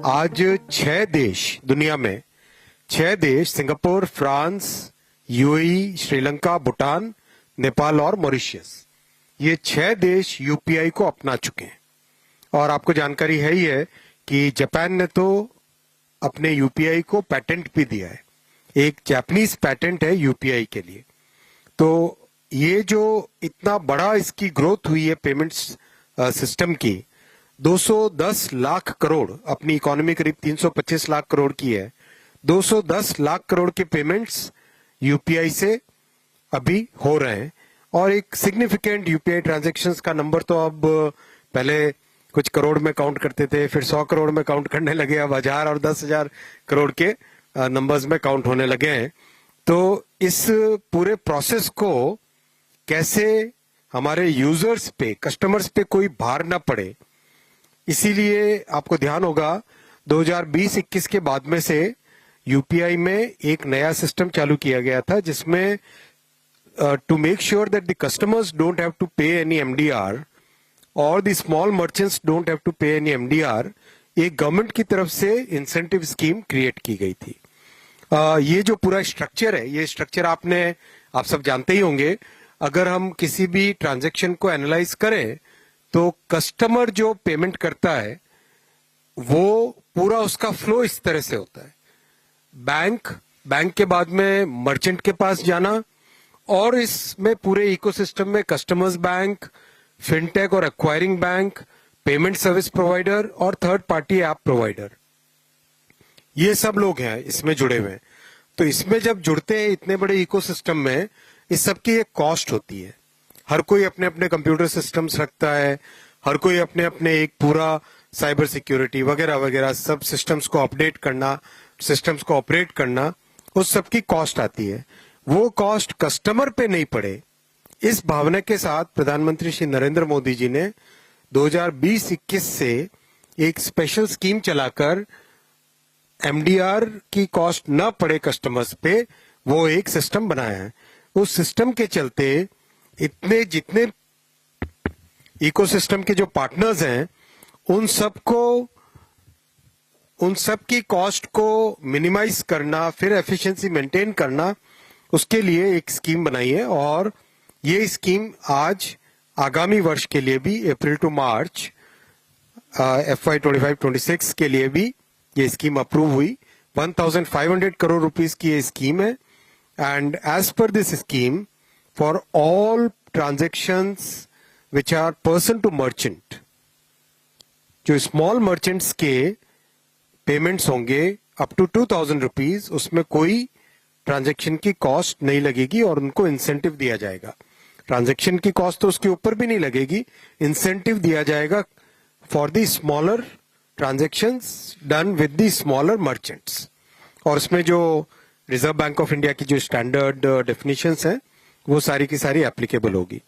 आज 6 देश दुनिया में 6 देश Singapore, France, UAE, Sri Lanka, Bhutan, Nepal और मॉरिशस, ये 6 देश यूपीआई को अपना चुके हैं। और आपको जानकारी है ही है कि जापान ने तो अपने यूपीआई को पैटेंट भी दिया है। एक जापानीज पैटेंट है यूपीआई के लिए। तो ये जो इतना बड़ा इसकी ग्रोथ हुई है पेमेंट्स सिस्टम की, 210 लाख करोड़, अपनी इकोनॉमी करीब 325 लाख करोड़ की है, 210 लाख करोड़ के पेमेंट्स यूपीआई से अभी हो रहे हैं। और एक सिग्निफिकेंट यूपीआई ट्रांजैक्शंस का नंबर तो अब पहले कुछ करोड़ में काउंट करते थे, फिर 100 करोड़ में काउंट करने लगे, अब 1000 और 10,000 करोड़ के नंबर्स में काउंट होने लगे हैं। तो इस पूरे प्रोसेस को कैसे हमारे यूजर्स पे, कस्टमर्स पे कोई भार ना पड़े, इसीलिए आपको ध्यान होगा 2020-21 के बाद में से यूपीआई में एक नया सिस्टम चालू किया गया था, जिसमें to make sure that the customers don't have to pay any MDR और the small merchants don't have to pay any MDR, एक गवर्नमेंट की तरफ से इंसेंटिव स्कीम क्रिएट की गई थी। ये जो पूरा स्ट्रक्चर है, ये स्ट्रक्चर आप सब जानते ही होंगे। अगर हम किसी भी ट्रांजैक्शन को एनालाइज करें तो कस्टमर जो पेमेंट करता है वो पूरा उसका फ्लो इस तरह से होता है। बैंक के बाद में मर्चेंट के पास जाना, और इसमें पूरे इकोसिस्टम में कस्टमर्स बैंक, फिनटेक और acquiring bank, payment service provider और थर्ड पार्टी ऐप प्रोवाइडर, ये सब लोग हैं इसमें जुड़े हुए। तो इसमें जब जुड़ते हैं इतने बड़े इकोसिस्टम में, इस सब की एक कॉस्ट होती है। हर कोई अपने अपने कंप्यूटर सिस्टम्स रखता है, हर कोई अपने अपने एक पूरा साइबर सिक्योरिटी वगैरह वगैरह सब सिस्टम्स को अपडेट करना, सिस्टम्स को ऑपरेट करना, उस सब की कॉस्ट आती है। वो कॉस्ट कस्टमर पे नहीं पड़े, इस भावना के साथ प्रधानमंत्री श्री नरेंद्र मोदी जी ने 2020-21 से एक स्पेशल स्कीम चलाकर एमडीआर की कॉस्ट न पड़े कस्टमर्स पे, वो एक सिस्टम बनाया है। उस सिस्टम के चलते जितने इकोसिस्टम के जो पार्टनर्स हैं, उन सब की कॉस्ट को मिनिमाइज करना, फिर एफिशिएंसी मेंटेन करना, उसके लिए एक स्कीम बनाई है। और ये स्कीम आज आगामी वर्ष के लिए भी, अप्रैल टू मार्च FY 25-26 के लिए भी ये स्कीम अप्रूव हुई। 1500 करोड़ रुपीस की ये स्कीम है। And as per this scheme, for all transactions which are person to merchant, जो स्मॉल मर्चेंट्स के पेमेंट्स होंगे अप टू 2000 रुपीज, उसमें कोई ट्रांजैक्शन की कॉस्ट नहीं लगेगी और उनको इंसेंटिव दिया जाएगा। ट्रांजैक्शन की कॉस्ट तो उसके ऊपर भी नहीं लगेगी, इंसेंटिव दिया जाएगा for the smaller transactions done with the smaller merchants. और इसमें जो रिजर्व बैंक ऑफ इंडिया की जो स्टैंडर्ड डेफिनेशंस हैं, वो सारी की सारी एप्लीकेबल होगी।